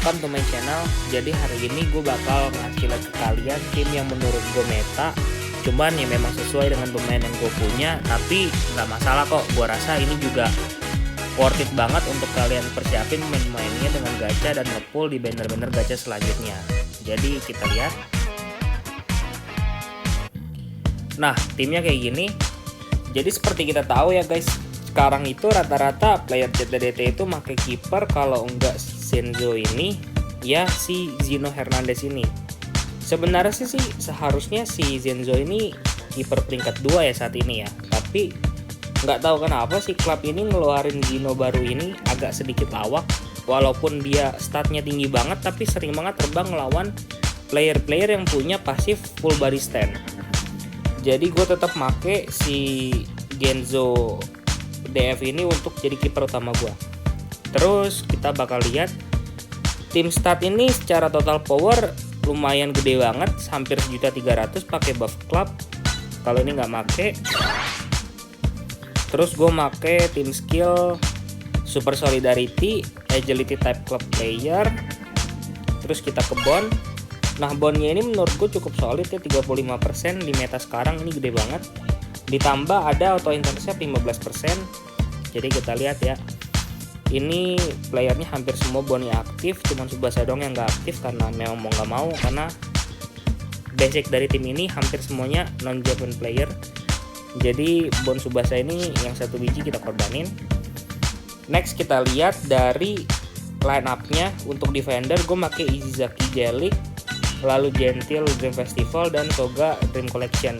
welcome to my channel. Jadi hari ini gue bakal ngasih lihat ke kalian tim yang menurut gue meta. Cuman ya memang sesuai dengan pemain yang gue punya. Tapi nggak masalah kok, gue rasa ini juga worth it banget untuk kalian persiapin main-mainnya dengan gacha dan ngepull di banner-banner gacha selanjutnya. Jadi kita lihat. Nah, timnya kayak gini. Jadi seperti kita tahu ya guys, sekarang itu rata-rata player CTDT itu pakai kiper, kalau enggak Zenzo ini ya si Zino Hernandez ini. Sebenarnya sih seharusnya si Zenzo ini kiper peringkat 2 ya saat ini ya. Tapi nggak tahu kenapa si klub ini ngeluarin Zino baru ini agak sedikit lawak. Walaupun dia statnya tinggi banget, tapi sering banget terbang ngelawan player-player yang punya pasif full body stand. Jadi gue tetap make si Genzo DF ini untuk jadi kiper utama gue. Terus kita bakal lihat tim stat ini secara total power lumayan gede banget, hampir 1.300.000 pakai buff club. Kalau ini nggak make. Terus gue make tim skill super solidarity, agility type club player. Terus kita ke bond. Nah, bondnya ini menurut gue cukup solid ya, 35% di meta sekarang, ini gede banget. Ditambah ada auto intercept 15%. Jadi kita lihat ya, ini playernya hampir semua bondnya aktif, cuman Tsubasa doang yang nggak aktif karena memang mau nggak mau, karena basic dari tim ini hampir semuanya non Japan player. Jadi bond Tsubasa ini yang satu biji kita korbanin. Next kita lihat dari line up-nya. Untuk defender gue pakai Izizaki Jelik, lalu Gentil Dream Festival, dan Soga Dream Collection.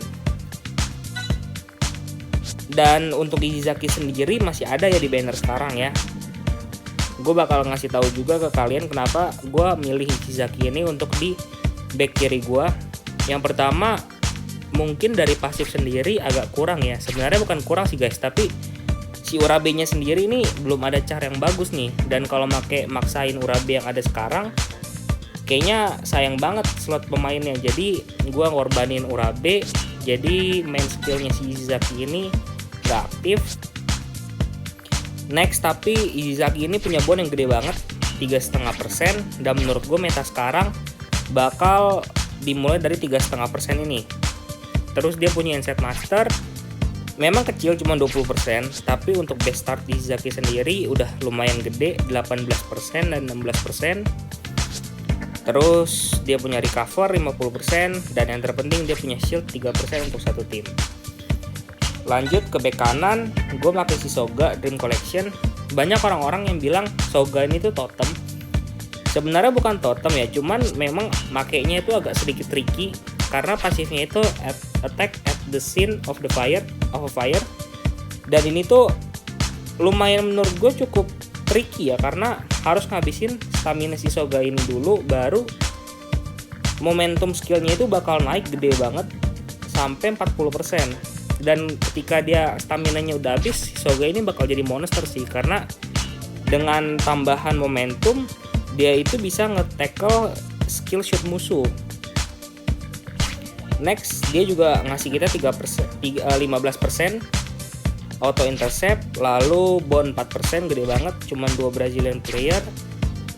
Dan untuk Izizaki sendiri masih ada ya di banner sekarang ya. Gue bakal ngasih tahu juga ke kalian kenapa gue milih Izizaki ini untuk di back kiri gue. Yang pertama, mungkin dari pasif sendiri agak kurang ya. Sebenarnya bukan kurang sih guys, tapi si Urabe nya sendiri ini belum ada cara yang bagus nih. Dan kalau maksain Urabe yang ada sekarang, kayaknya sayang banget slot pemainnya. Jadi gue ngorbanin Urabe, jadi main skillnya si Izizaki ini gak aktif. Next, tapi Izizaki ini punya bond yang gede banget, 3,5%, dan menurut gue meta sekarang bakal dimulai dari 3,5% ini. Terus dia punya Insight Master, memang kecil cuma 20%, tapi untuk base start Izizaki sendiri udah lumayan gede, 18% dan 16%. Terus dia punya recover 50%, dan yang terpenting dia punya shield 3% untuk satu tim. Lanjut ke back kanan, gue pakai si Soga Dream Collection. Banyak orang-orang yang bilang Soga ini tuh totem. Sebenarnya bukan totem ya, cuman memang makainya itu agak sedikit tricky karena pasifnya itu attack at the scene of the fire, Dan ini tuh lumayan menurut gue cukup tricky ya, karena harus ngabisin stamina si Soga ini dulu, baru momentum skillnya itu bakal naik gede banget sampai 40%. Dan ketika dia staminanya udah habis, Soga ini bakal jadi monster sih, karena dengan tambahan momentum dia itu bisa nge-tackle skill shoot musuh. Next, dia juga ngasih kita 15% auto intercept, lalu bond 4%, gede banget, cuman 2 Brazilian player.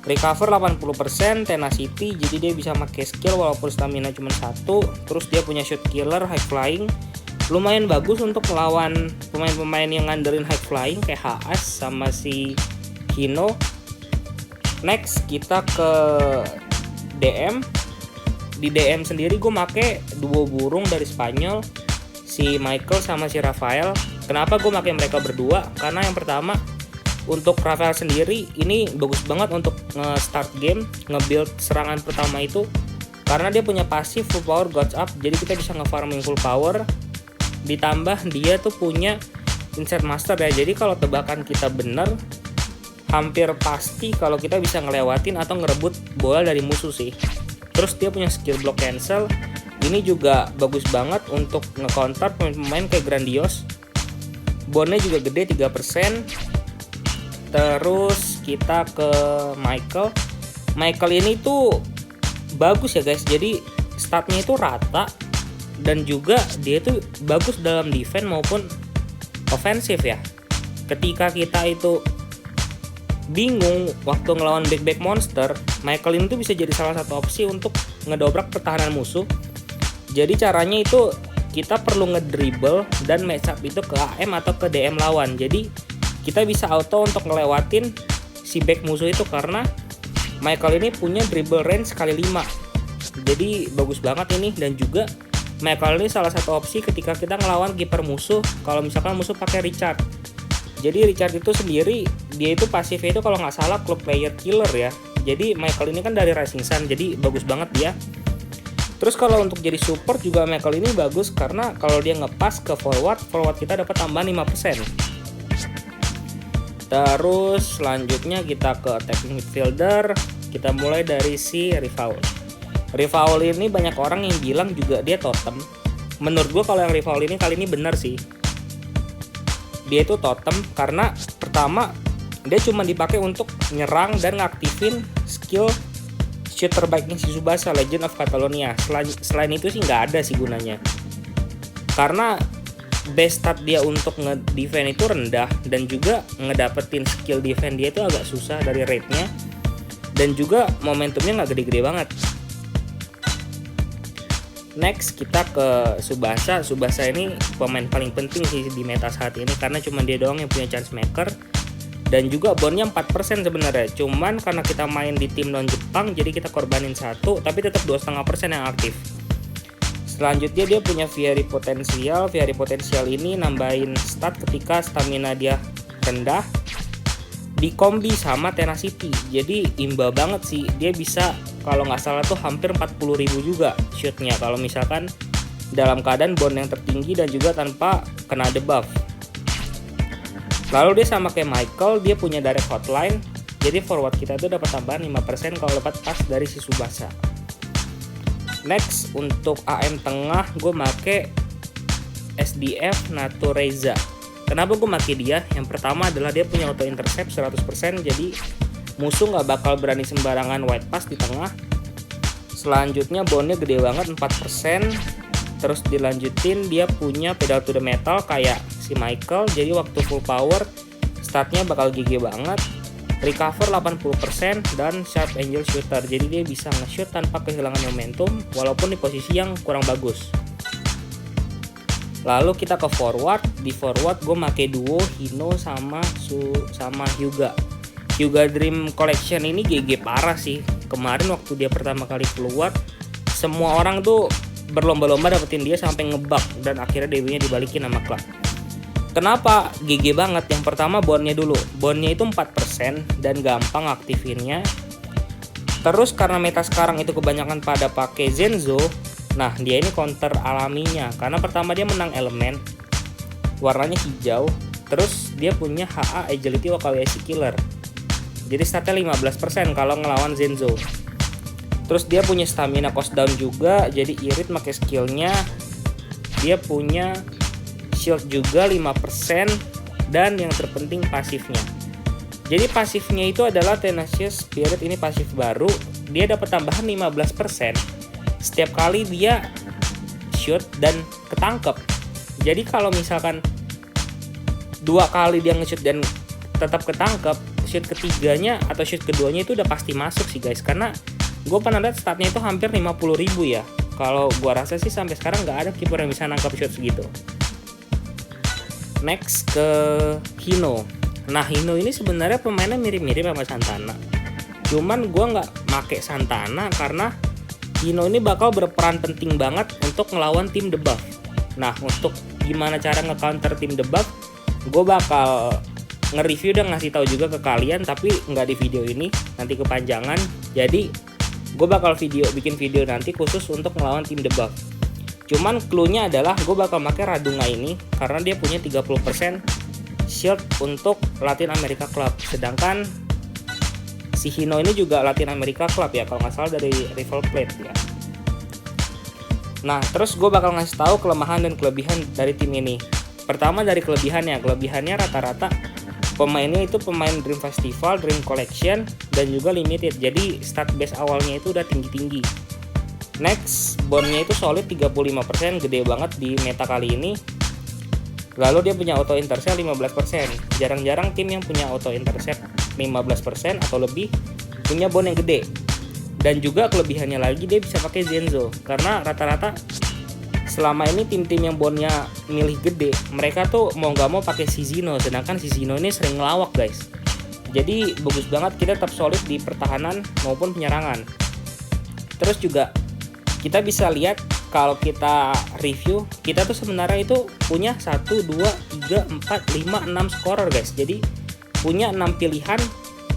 Recover 80%, tenacity, jadi dia bisa pakai skill walaupun stamina cuma 1. Terus dia punya shoot killer, high flying, lumayan bagus untuk melawan pemain-pemain yang ngandelin high flying kayak HS sama si Hino. Next kita ke DM. Di DM sendiri gue make duo burung dari Spanyol, si Michael sama si Rafael. Kenapa gue make mereka berdua? Karena yang pertama, untuk Rafael sendiri ini bagus banget untuk nge-start game, nge-build serangan pertama itu, karena dia punya pasif full power Gods Up, jadi kita bisa nge-farming full power. Ditambah dia tuh punya Insight Master ya, jadi kalau tebakan kita bener, hampir pasti kalau kita bisa ngelewatin atau ngerebut bola dari musuh sih. Terus dia punya skill block cancel, ini juga bagus banget untuk nge-counter pemain-pemain kayak Grandios. Bondnya juga gede 3%. Terus kita ke Michael ini tuh bagus ya guys, jadi statnya itu rata, dan juga dia itu bagus dalam defense maupun offensive ya. Ketika kita itu bingung waktu ngelawan back monster, Michael ini tuh bisa jadi salah satu opsi untuk ngedobrak pertahanan musuh. Jadi caranya itu kita perlu ngedribble dan match up itu ke AM atau ke DM lawan. Jadi kita bisa auto untuk ngelewatin si back musuh itu karena Michael ini punya dribble range kali 5. Jadi bagus banget ini. Dan juga Michael ini salah satu opsi ketika kita ngelawan kiper musuh kalau misalkan musuh pakai Richard. Jadi Richard itu sendiri dia itu pasifnya itu kalau nggak salah club player killer ya. Jadi Michael ini kan dari Rising Sun, jadi bagus banget dia. Terus kalau untuk jadi support juga Michael ini bagus karena kalau dia ngepas ke forward kita dapat tambahan 5%. Terus selanjutnya kita ke attacking midfielder. Kita mulai dari si Rivaul. Rivaul ini banyak orang yang bilang juga dia totem. Menurut gue kalau yang Rivaul ini kali ini bener sih. Dia itu totem karena pertama dia cuma dipakai untuk nyerang dan ngaktifin skill shoot terbaiknya si Tsubasa, Legend of Catalonia. Selain itu sih nggak ada sih gunanya. Karena base stat dia untuk nge-defend itu rendah dan juga ngedapetin skill defend dia itu agak susah dari rate-nya. Dan juga momentumnya nggak gede-gede banget. Next kita ke Tsubasa. Tsubasa ini pemain paling penting sih di meta saat ini karena cuma dia doang yang punya chance maker. Dan juga bondnya 4% sebenarnya. Cuman karena kita main di tim non Jepang jadi kita korbanin 1 tapi tetap 2,5% yang aktif. Selanjutnya dia punya Fiery Potensial. Fiery Potensial ini nambahin stat ketika stamina dia rendah dikombi sama Tenacity. Jadi imbal banget sih. Dia bisa kalau nggak salah tuh hampir 40.000 juga shootnya kalau misalkan dalam keadaan bond yang tertinggi dan juga tanpa kena debuff. Lalu dia sama kayak Michael, dia punya direct hotline. Jadi forward kita tuh dapat tambahan 5% kalau dapat pas dari si Tsubasa. Next untuk AM tengah gue make SDF Natureza. Kenapa gue make dia? Yang pertama adalah dia punya auto intercept 100%, jadi musuh nggak bakal berani sembarangan white pass di tengah. Selanjutnya bondnya gede banget 4%. Terus dilanjutin dia punya pedal to the metal kayak si Michael. Jadi waktu full power statnya bakal GG banget. Recover 80% dan sharp angel shooter. Jadi dia bisa nge-shoot tanpa kehilangan momentum walaupun di posisi yang kurang bagus. Lalu kita ke forward. Di forward gue make duo Hino sama Hyuga. Hyuga Dream Collection ini GG parah sih. Kemarin waktu dia pertama kali keluar, semua orang tuh berlomba-lomba dapetin dia sampai ngebug dan akhirnya DW-nya dibalikin sama klub. Kenapa GG banget? Yang pertama bondnya dulu. Bondnya itu 4% dan gampang aktifinnya. Terus karena meta sekarang itu kebanyakan pada pakai Zenzo, nah dia ini counter alaminya. Karena pertama dia menang elemen, warnanya hijau. Terus dia punya HA Agility Wakawayasi Killer. Jadi statnya 15% kalau ngelawan Zenzo. Terus dia punya stamina cost down juga. Jadi irit pakai skillnya. Dia punya shield juga 5%. Dan yang terpenting pasifnya. Jadi pasifnya itu adalah Tenacious Spirit. Ini pasif baru. Dia dapat tambahan 15% setiap kali dia shoot dan ketangkep. Jadi kalau misalkan 2 kali dia nge-shoot dan tetap ketangkep, shoot ketiganya atau shoot keduanya itu udah pasti masuk sih guys. Karena gue pernah lihat statnya itu hampir 50.000 ya. Kalau gue rasa sih sampai sekarang nggak ada kiper yang bisa nangkap shoot segitu. Next ke Hino. Nah Hino ini sebenarnya pemainnya mirip-mirip sama Santana. Cuman gue nggak make Santana karena Hino ini bakal berperan penting banget untuk ngelawan tim debuff. Nah untuk gimana cara nge-counter tim debuff, gue bakal nge-review dan ngasih tahu juga ke kalian, tapi nggak di video ini, nanti kepanjangan. Jadi gue bakal bikin video nanti khusus untuk ngelawan tim debuff. Cuman cluenya adalah gue bakal pakai Radunga ini karena dia punya 30% shield untuk Latin America Club. Sedangkan si Hino ini juga Latin America Club ya, kalau nggak salah dari Rival Plate ya. Nah terus gue bakal ngasih tahu kelemahan dan kelebihan dari tim ini. Pertama dari kelebihannya rata-rata pemainnya itu pemain Dream Festival, Dream Collection, dan juga Limited. Jadi stat base awalnya itu udah tinggi-tinggi. Next, bondnya itu solid 35%, gede banget di meta kali ini. Lalu dia punya auto intercept 15%. Jarang-jarang tim yang punya auto intercept 15% atau lebih punya bond yang gede. Dan juga kelebihannya lagi dia bisa pakai Zenzo, karena rata-rata selama ini tim-tim yang bondnya milih gede, mereka tuh mau nggak mau pakai Shizino, sedangkan Shizino ini sering ngelawak guys. Jadi bagus banget kita tetap solid di pertahanan maupun penyerangan. Terus juga kita bisa lihat kalau kita review, kita tuh sebenarnya itu punya 1, 2, 3, 4, 5, 6 scorer guys. Jadi punya 6 pilihan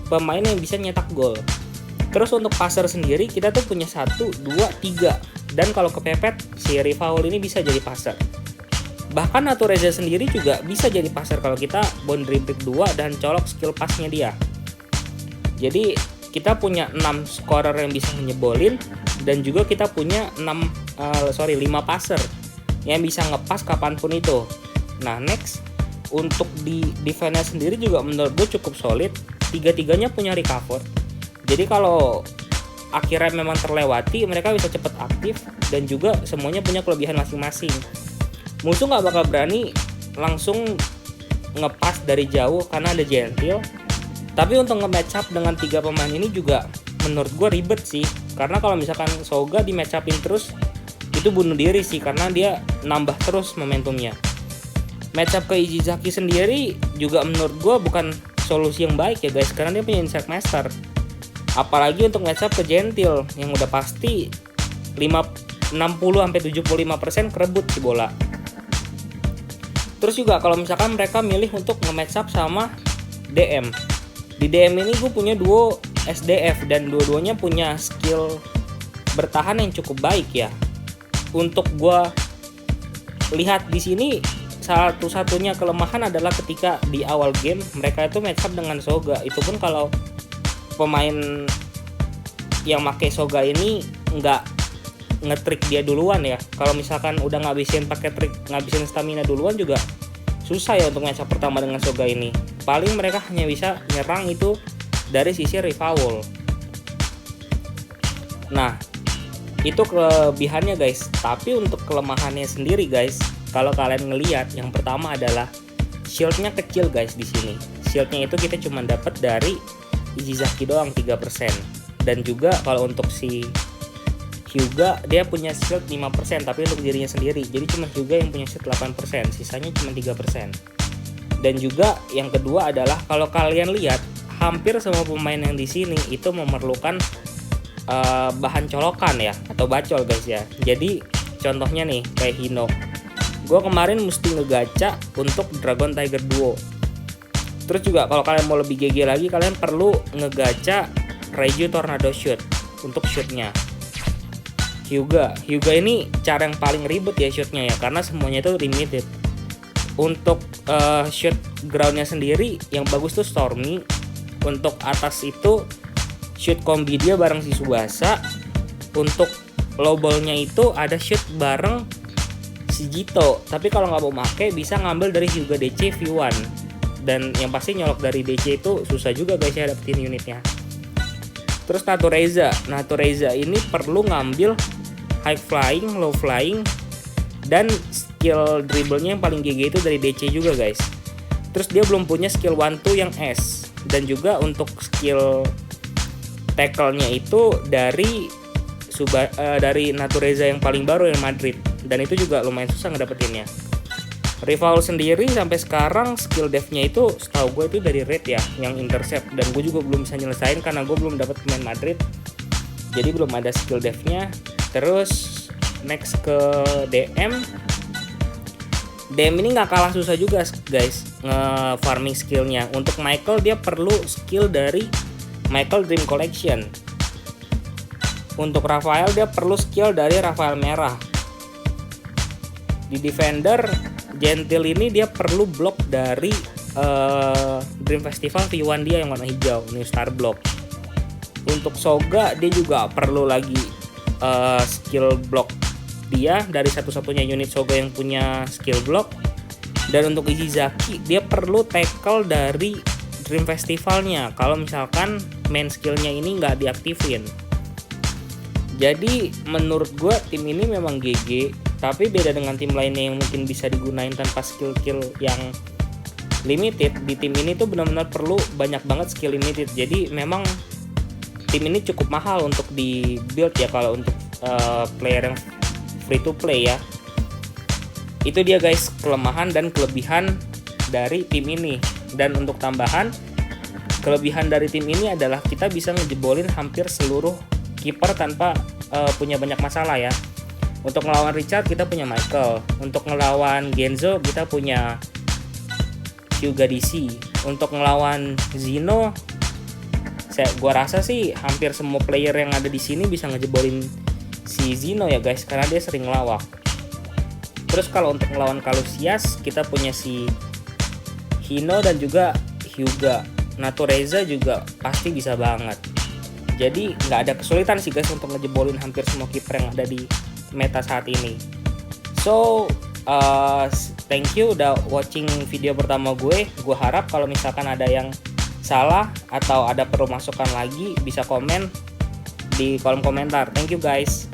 pemain yang bisa nyetak gol. Terus untuk passer sendiri kita tuh punya 1, 2, 3. Dan kalau kepepet si Rifaul ini bisa jadi passer. Bahkan Natureza sendiri juga bisa jadi passer kalau kita bond dribbling 2 dan colok skill passnya dia. Jadi kita punya 6 scorer yang bisa nyebolin, dan juga kita punya 5 passer yang bisa ngepas kapanpun itu. Nah next, untuk di defense sendiri juga menurut gue cukup solid. Tiga-tiganya punya recover. Jadi kalau akhirnya memang terlewati, mereka bisa cepat aktif, dan juga semuanya punya kelebihan masing-masing. Musuh nggak bakal berani langsung ngepas dari jauh karena ada Gentil. Tapi untuk nge-match up dengan 3 pemain ini juga menurut gue ribet sih. Karena kalau misalkan Soga di match upin terus, itu bunuh diri sih, karena dia nambah terus momentumnya. Match up ke Ishizaki sendiri juga menurut gue bukan solusi yang baik ya guys, karena dia punya Insect Master. Apalagi untuk match up ke Gentil yang udah pasti 60-75% kerebut si bola. Terus juga kalau misalkan mereka milih untuk nge-match up sama DM. Di DM ini gue punya duo SDF, dan dua-duanya punya skill bertahan yang cukup baik ya. Untuk gue lihat di sini, satu-satunya kelemahan adalah ketika di awal game mereka itu match up dengan Soga. Itu pun kalau pemain yang pakai Soga ini nggak ngetrik dia duluan ya. Kalau misalkan udah ngabisin stamina duluan juga susah ya untuk match up pertama dengan Soga ini. Paling mereka hanya bisa nyerang itu dari sisi Rifaul. Nah itu kelebihannya guys. Tapi untuk kelemahannya sendiri guys, kalau kalian ngelihat, yang pertama adalah shieldnya kecil guys di sini. Shieldnya itu kita cuma dapat dari Ishizaki doang 3%. Dan juga kalau untuk si Hyuga dia punya shield 5%, tapi untuk dirinya sendiri. Jadi cuma Hyuga yang punya shield 8%, sisanya cuma 3%. Dan juga yang kedua adalah kalau kalian lihat, hampir semua pemain yang di sini itu memerlukan bahan colokan ya, atau bacol guys ya. Jadi contohnya nih kayak Hino. Gue kemarin mesti ngegacha untuk Dragon Tiger Duo. Terus juga kalau kalian mau lebih GG lagi, kalian perlu ngegacha Reiju Tornado Shoot untuk shootnya. Hyuga ini cara yang paling ribet ya shootnya ya, karena semuanya itu limited. Untuk shoot groundnya sendiri yang bagus tuh Stormy. Untuk atas itu shoot kombi dia bareng si Subasa. Untuk low ballnya itu ada shoot bareng si Jito. Tapi kalau nggak mau make, bisa ngambil dari Hyuga DC V1. Dan yang pasti nyolok dari DC itu susah juga guys ya dapetin unitnya. Terus Natureza ini perlu ngambil high flying, low flying, dan skill dribblenya yang paling GG itu dari DC juga guys. Terus dia belum punya skill 1-2 yang S. Dan juga untuk skill tackle-nya itu dari Natureza yang paling baru yang Madrid. Dan itu juga lumayan susah ngedapetinnya. Rifaul sendiri sampai sekarang skill dev-nya itu setahu gue itu dari Red ya, yang intercept. Dan gue juga belum bisa nyelesain karena gue belum dapat pemain Madrid. Jadi belum ada skill dev-nya. Terus next ke DM. DM ini nggak kalah susah juga guys nge-farming skillnya. Untuk Michael dia perlu skill dari Michael Dream Collection. Untuk Rafael dia perlu skill dari Rafael Merah. Di Defender Gentil ini dia perlu block dari Dream Festival V1 dia yang warna hijau, New Star Block. Untuk Soga dia juga perlu lagi skill block dia dari satu-satunya unit Soga yang punya skill block. Dan untuk Ishizaki dia perlu tackle dari Dream Festivalnya kalau misalkan main skillnya ini nggak diaktifin. Jadi menurut gue tim ini memang GG, tapi beda dengan tim lainnya yang mungkin bisa digunain tanpa skill-skill yang limited. Di tim ini tuh benar-benar perlu banyak banget skill limited. Jadi memang tim ini cukup mahal untuk di build ya kalau untuk player yang free to play ya. Itu dia guys kelemahan dan kelebihan dari tim ini. Dan untuk tambahan, kelebihan dari tim ini adalah kita bisa ngejebolin hampir seluruh kiper tanpa punya banyak masalah ya. Untuk ngelawan Richard kita punya Michael, untuk ngelawan Genzo kita punya Hyuga DC, untuk ngelawan Zino gua rasa sih hampir semua player yang ada di sini bisa ngejebolin si Zino ya guys, karena dia sering ngelawak. Terus kalau untuk ngelawan Calusias kita punya si Hino dan juga Hyuga. Natureza juga pasti bisa banget. Jadi nggak ada kesulitan sih guys untuk ngejebolin hampir semua kiper yang ada di meta saat ini. So thank you udah watching video pertama gue. Gue harap kalau misalkan ada yang salah atau ada perlu masukan lagi bisa komen di kolom komentar. Thank you guys.